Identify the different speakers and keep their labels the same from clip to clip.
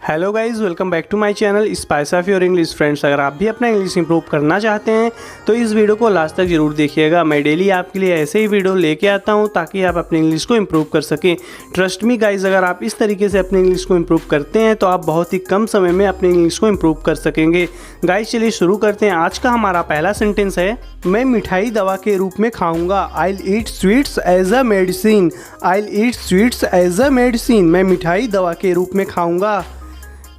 Speaker 1: Hello guys, welcome back to my channel spice of your English. Friends, अगर आप भी अपना इंग्लिश इंप्रूव करना चाहते हैं तो इस वीडियो को लास्ट तक जरूर देखिएगा। मैं डेली आपके लिए ऐसे ही वीडियो लेके आता हूं ताकि आप अपनी इंग्लिश को इंप्रूव कर सकें। ट्रस्ट मी गाइज़, अगर आप इस तरीके से अपनी इंग्लिश को इंप्रूव करते हैं तो आप बहुत ही कम समय में अपनी इंग्लिश को इंप्रूव कर सकेंगे। गाइज़ चलिए शुरू करते हैं। आज का हमारा पहला सेंटेंस है, मैं मिठाई दवा के रूप में खाऊंगा। I'll eat sweets as a medicine। I'll eat sweets as a medicine। मैं मिठाई दवा के रूप में खाऊंगा।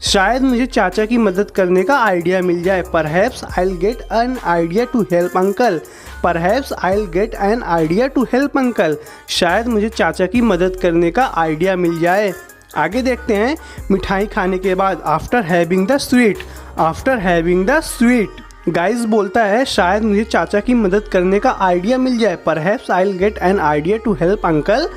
Speaker 1: शायद मुझे चाचा की मदद करने का आइडिया मिल जाए। Perhaps I'll get an idea to help uncle। Perhaps I'll get an idea to help uncle। शायद मुझे चाचा की मदद करने का आइडिया मिल जाए। आगे देखते हैं, मिठाई खाने के बाद after having the sweet. After having the sweet guys बोलता है शायद मुझे चाचा की मदद करने का आइडिया मिल जाए। Perhaps I'll get an idea to help uncle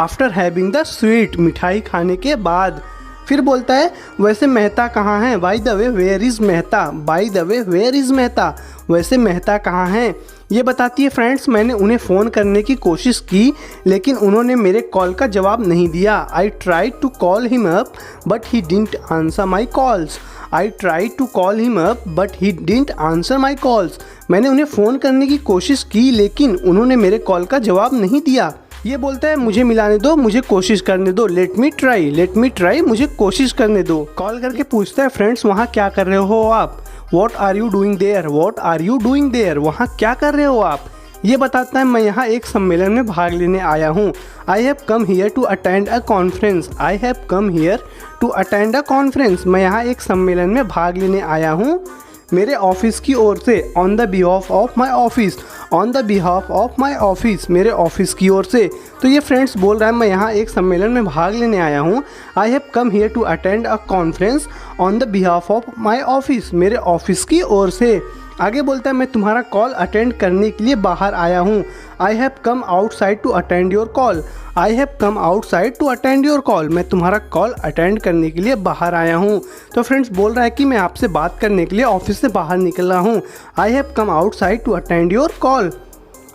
Speaker 1: after having the sweet। मिठाई खाने के बाद। फिर बोलता है वैसे मेहता कहाँ हैं। By the way where is Mehta. By the way where is Mehta. वैसे मेहता कहाँ हैं। ये बताती है फ्रेंड्स, मैंने उन्हें फ़ोन करने की कोशिश की लेकिन उन्होंने मेरे कॉल का जवाब नहीं दिया। I tried to call him up but he didn't answer my calls. I tried to call him up but he didn't answer my calls. मैंने उन्हें फ़ोन करने की कोशिश की लेकिन उन्होंने मेरे कॉल का जवाब नहीं दिया। ये बोलता है मुझे मिलाने दो, मुझे कोशिश करने दो। लेट मी ट्राई, मुझे कोशिश करने दो। कॉल करके पूछता है फ्रेंड्स वहाँ क्या कर रहे हो आप। What are you doing there. What are you doing there. वहाँ क्या कर रहे हो आप। ये बताता है मैं यहाँ एक सम्मेलन में भाग लेने आया हूँ। I have come here to attend a conference. I have come here to attend a conference. मैं यहाँ एक सम्मेलन में भाग लेने आया हूँ मेरे ऑफिस की ओर से। On the behalf of my office. On the behalf of my office. मेरे ऑफिस की ओर से। तो ये फ्रेंड्स बोल रहा है मैं यहाँ एक सम्मेलन में भाग लेने आया हूँ। I have come here to attend a conference on the behalf of my office. मेरे ऑफिस की ओर से। आगे बोलता है मैं तुम्हारा कॉल अटेंड करने के लिए बाहर आया हूँ। I have come outside to attend your call. I have come outside to attend your call. मैं तुम्हारा कॉल अटेंड करने के लिए बाहर आया हूँ। तो फ्रेंड्स बोल रहा है कि मैं आपसे बात करने के लिए ऑफिस से बाहर निकल रहा हूँ। I have come outside to attend your call.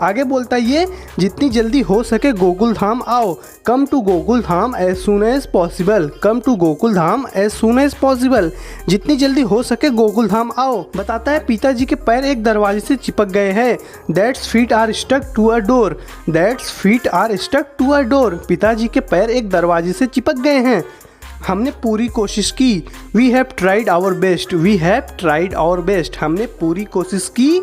Speaker 1: आगे बोलता है ये जितनी जल्दी हो सके गोकुल धाम आओ। Come to Gokul Dham as soon as possible. Come to Gokul Dham as soon as possible. जितनी जल्दी हो सके गोकुल धाम आओ। बताता है पिताजी के पैर एक दरवाजे से चिपक गए हैं। That's feet are stuck to a door. That's feet are stuck to a door. पिताजी के पैर एक दरवाजे से चिपक गए हैं। हमने पूरी कोशिश की। We have tried our best. We have tried our best. हमने पूरी कोशिश की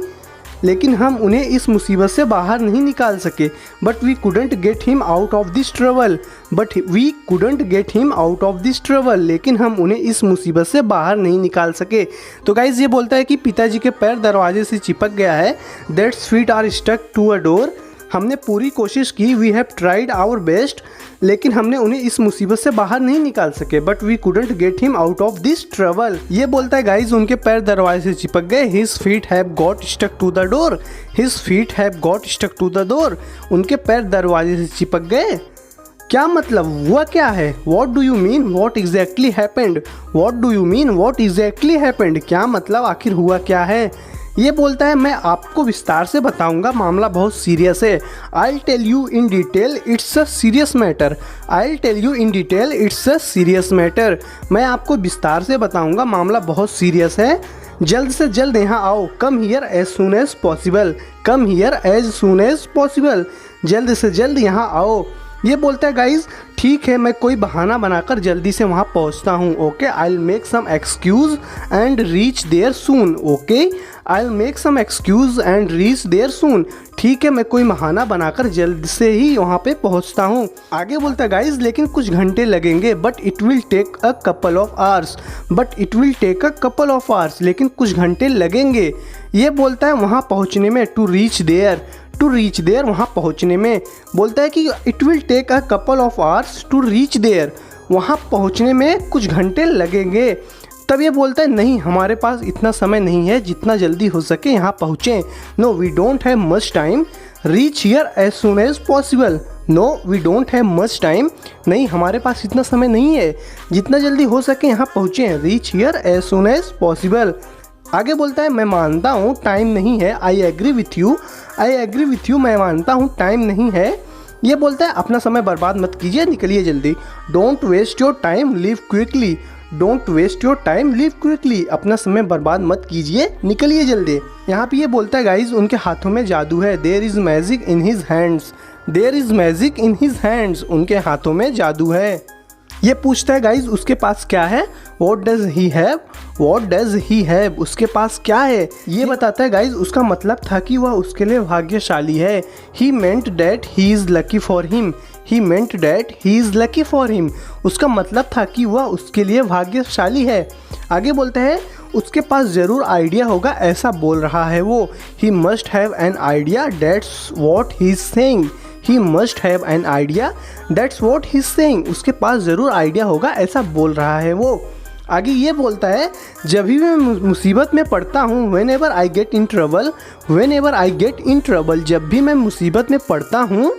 Speaker 1: लेकिन हम उन्हें इस मुसीबत से बाहर नहीं निकाल सके। But we couldn't get him out of this trouble. But we couldn't get him out of this trouble. लेकिन हम उन्हें इस मुसीबत से बाहर नहीं निकाल सके। तो गाइज ये बोलता है कि पिताजी के पैर दरवाजे से चिपक गया है। That's feet are stuck to a door. हमने पूरी कोशिश की। We have tried our best. लेकिन हमने उन्हें इस मुसीबत से बाहर नहीं निकाल सके। But we couldn't get him out of this trouble. ये बोलता है गाइज उनके पैर दरवाजे से चिपक गए। His feet have got stuck to the door. His feet have got stuck to the door. उनके पैर दरवाजे से चिपक गए। क्या मतलब, हुआ क्या है। What do you mean what exactly happened. What do you mean what exactly happened. क्या मतलब, आखिर हुआ क्या है। ये बोलता है मैं आपको विस्तार से बताऊंगा, मामला बहुत सीरियस है। I'll tell you in detail, it's a serious matter। I'll tell you in detail, it's a serious matter। मैं आपको विस्तार से बताऊंगा, मामला बहुत सीरियस है। जल्द से जल्द यहाँ आओ। Come here as soon as possible। Come here as soon as possible। जल्द से जल्द यहाँ आओ। ये बोलता है गाइज ठीक है मैं कोई बहाना बनाकर जल्दी से वहाँ पहुँचता हूँ। Okay, I'll make some excuse and reach there soon। Okay, I'll make some excuse and reach there soon। ठीक है मैं कोई बहाना बनाकर जल्द से ही वहाँ पे पहुँचता हूँ। आगे बोलता है गाइज लेकिन कुछ घंटे लगेंगे। But it will take a couple of hours. But it will take a couple of hours. लेकिन कुछ घंटे लगेंगे। ये बोलता है वहाँ पहुँचने में। To reach there. To reach there वहाँ पहुँचने में। बोलता है कि it will take a couple of hours to reach there. वहाँ पहुँचने में कुछ घंटे लगेंगे। तब ये बोलता है नहीं हमारे पास इतना समय नहीं है जितना जल्दी हो सके यहाँ पहुँचें। No we don't have much time. Reach here as soon as possible. No we don't have much time. नहीं हमारे पास इतना समय नहीं है जितना जल्दी हो सके यहाँ पहुँचें। Reach here as soon as possible. आगे बोलता है मैं मानता हूँ टाइम नहीं है। I agree with you. I agree with you. मैं मानता हूँ टाइम नहीं है। ये बोलता है अपना समय बर्बाद मत कीजिए, निकलिए जल्दी। Don't waste your time, leave quickly.
Speaker 2: Don't waste your time, leave quickly, अपना समय बर्बाद मत कीजिए, निकलिए जल्दी। यहाँ पे ये बोलता है गाइज उनके हाथों में जादू है, there is magic in his hands, there is magic in his hands, उनके हाथों में जादू है। ये पूछता है गाइज उसके पास क्या है, what does he have, what does he have, उसके पास क्या है। ये बताता है गाइज उसका मतलब था कि वह उसके लिए भाग्यशाली है। He meant that he is lucky for him, he meant that he is lucky for him, उसका मतलब था कि वह उसके लिए भाग्यशाली है। आगे बोलते हैं उसके पास ज़रूर आइडिया होगा, ऐसा बोल रहा है वो। He must have an idea, that's what he is saying, he must have an idea, that's what he is saying, उसके पास ज़रूर आइडिया होगा, ऐसा बोल रहा है वो। आगे ये बोलता है जब भी मैं मुसीबत में पड़ता हूँ, when ever I get in trouble, when ever I get in trouble, जब भी मैं मुसीबत में पड़ता हूँ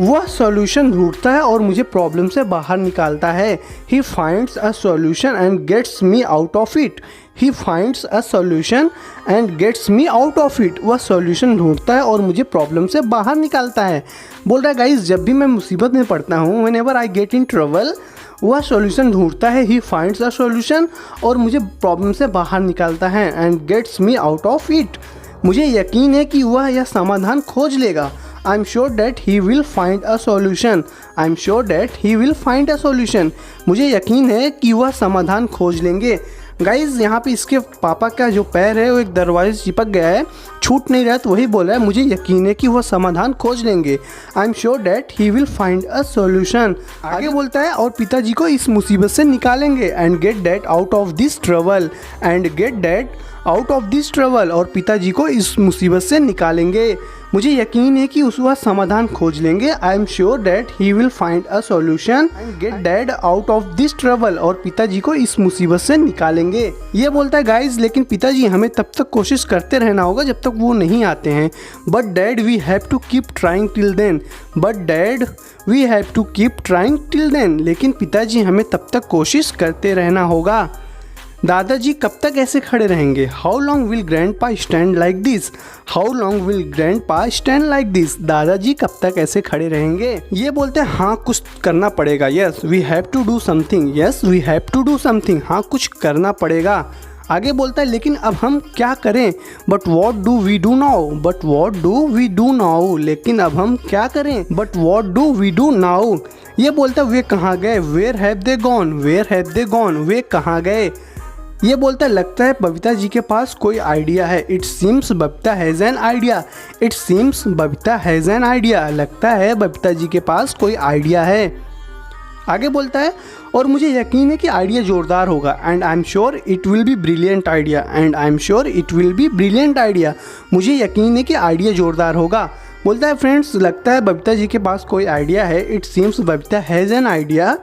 Speaker 2: वह सॉल्यूशन ढूंढता है और मुझे प्रॉब्लम से बाहर निकालता है। He finds a solution and gets me out of it, he finds a solution and gets me out of it, वह सॉल्यूशन ढूंढता है और मुझे प्रॉब्लम से बाहर निकालता है। बोल रहा है गाइज जब भी मैं मुसीबत में पड़ता हूँ, when ever I get in trouble, वह सॉल्यूशन ढूंढता है, ही फाइंड्स अ सॉल्यूशन, और मुझे प्रॉब्लम से बाहर निकालता है, and gets me out of it, मुझे यकीन है कि वह यह समाधान खोज लेगा। I am sure that he will find a solution, I am sure that he will find a solution, मुझे यकीन है कि वह समाधान खोज लेंगे। गाइज यहाँ पे इसके पापा का जो पैर है वो एक दरवाजे से चिपक गया है, छूट नहीं रहा, तो वही बोला है मुझे यकीन है कि वह समाधान खोज लेंगे। I am sure that he will find a solution. आगे बोलता है और पिताजी को इस मुसीबत से निकालेंगे, and get that out of this trouble, and get that out of this trouble, और पिताजी को इस मुसीबत से निकालेंगे, मुझे यकीन है कि उसका समाधान खोज लेंगे। I am sure that he will find a solution and get dad out of this trouble, और पिताजी को इस मुसीबत से निकालेंगे। ये बोलता है गाइज लेकिन पिताजी हमें तब तक कोशिश करते रहना होगा जब तक वो नहीं आते हैं। But dad we have to keep trying till then, but dad we have to keep trying till then, लेकिन पिताजी हमें तब तक कोशिश करते रहना होगा। दादाजी कब तक ऐसे खड़े रहेंगे? How long will grandpa stand like this, how long will grandpa stand like this, दादाजी कब तक ऐसे खड़े रहेंगे। ये बोलते हैं हाँ कुछ करना पड़ेगा, yes we have to do something, yes we have to do something, हाँ कुछ करना पड़ेगा। आगे बोलता है लेकिन अब हम क्या करें, but what do we do now, but what do we do now, लेकिन अब हम क्या करें, but what do we do now. ये बोलता है वे कहाँ गए, where have they gone, where have they gone, वे कहाँ गए। ये बोलता है लगता है बबीता जी के पास कोई आइडिया है, it seems Babita has an idea, it seems Babita has an idea, लगता है बबीता जी के पास कोई आइडिया है। आगे बोलता है और मुझे यकीन है कि आइडिया जोरदार होगा, and I am sure it will be brilliant idea, and I am sure it will be brilliant idea, मुझे यकीन है कि आइडिया जोरदार होगा। बोलता है फ्रेंड्स लगता है बबीता जी के पास कोई आइडिया है, it seems Babita has an idea,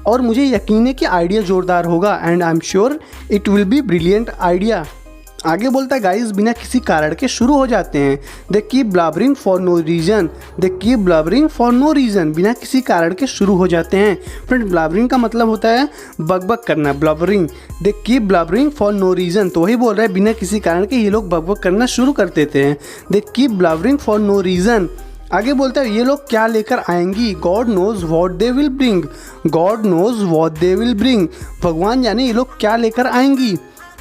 Speaker 2: और मुझे यकीन है कि आइडिया ज़ोरदार होगा, and I am sure it will be brilliant idea. आगे बोलता है गाइस बिना किसी कारण के शुरू हो जाते हैं, they keep blubbering for no reason, they keep blubbering for no reason, बिना किसी कारण के शुरू हो जाते हैं। फ्रेंड ब्लबरिंग का मतलब होता है बकबक करना, blubbering, they keep blubbering for no reason, तो वही बोल रहा है बिना किसी कारण के ये लोग बकबक करना शुरू कर देते हैं, they keep blubbering for no reason. आगे बोलता है ये लोग क्या लेकर आएंगी, God knows what they will bring, God knows what they will bring, भगवान जाने ये लोग क्या लेकर आएंगी।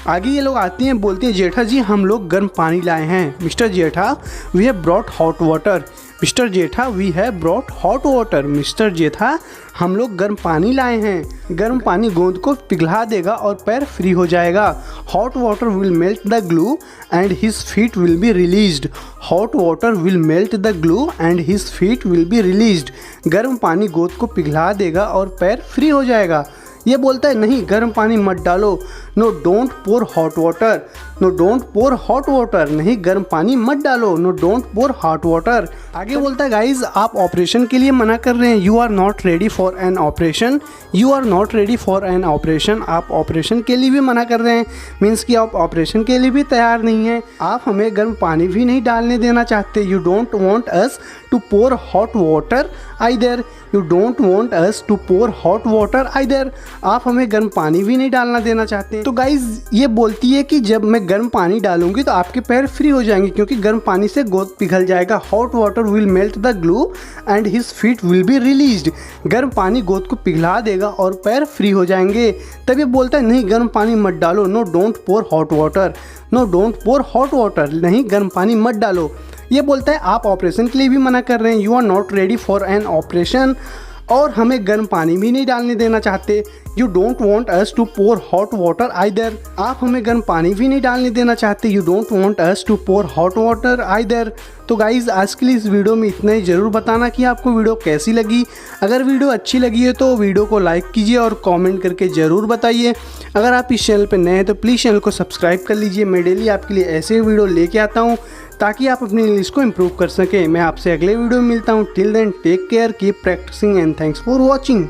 Speaker 2: आगे ये लोग आती हैं बोलती हैं जेठा जी हम लोग गर्म पानी लाए हैं, Mister Jetha we have brought hot water, Mister Jetha we have brought hot water, Mister Jetha हम लोग गर्म पानी लाए हैं। गर्म पानी गोंद को पिघला देगा और पैर फ्री हो जाएगा। Hot water will melt the glue and his feet will be released, hot water will melt the glue and his feet will be released, गर्म पानी गोंद को पिघला देगा और पैर फ्री हो जाएगा। ये बोलता है नहीं गर्म पानी मत डालो, no don't pour hot water, no don't pour hot water, नहीं गर्म पानी मत डालो, no don't pour hot water. आगे बोलता है गाइज आप ऑपरेशन के लिए मना कर रहे हैं, you are not ready for an operation, you are not ready for an operation, आप ऑपरेशन के लिए भी मना कर रहे हैं, मीन्स कि आप ऑपरेशन के लिए भी तैयार नहीं हैं, आप हमें गर्म पानी भी नहीं डालने देना चाहते, you don't want us to pour hot water either, you don't want us to pour hot water either, आप हमें गर्म पानी भी नहीं डालना देना चाहते। तो गाइज ये बोलती है कि जब मैं मैं गर्म पानी डालूंगी तो आपके पैर फ्री हो जाएंगे, क्योंकि गर्म पानी से गोंद पिघल जाएगा। Hot water will melt the glue and his feet will be released. गर्म पानी गोंद को पिघला देगा और पैर फ्री हो जाएंगे। तब ये बोलता है नहीं गर्म पानी मत डालो, no don't pour hot water, no don't pour hot water, नहीं गर्म पानी मत डालो। ये बोलता है आप ऑपरेशन के लिए भी मना कर रहे हैं, you are not ready for an operation, और हमें गर्म पानी भी नहीं डालने देना चाहते। You don't want us to pour hot water either, आप हमें गर्म पानी भी नहीं डालने देना चाहते। You don't want us to pour hot water either. तो गाइज़ आज के लिए इस वीडियो में इतना ही। ज़रूर बताना कि आपको वीडियो कैसी लगी। अगर वीडियो अच्छी लगी है तो वीडियो को लाइक कीजिए और कमेंट करके ज़रूर बताइए। अगर आप इस चैनल पर नए हैं तो प्लीज़ चैनल को सब्सक्राइब कर लीजिए। मैं डेली आपके लिए ऐसे वीडियो लेके आता हूँ ताकि आप अपनी इंग्लिश को इम्प्रूव कर सकें। मैं आपसे अगले वीडियो में मिलता हूँ। Till then take care, keep practising and thanks for watching.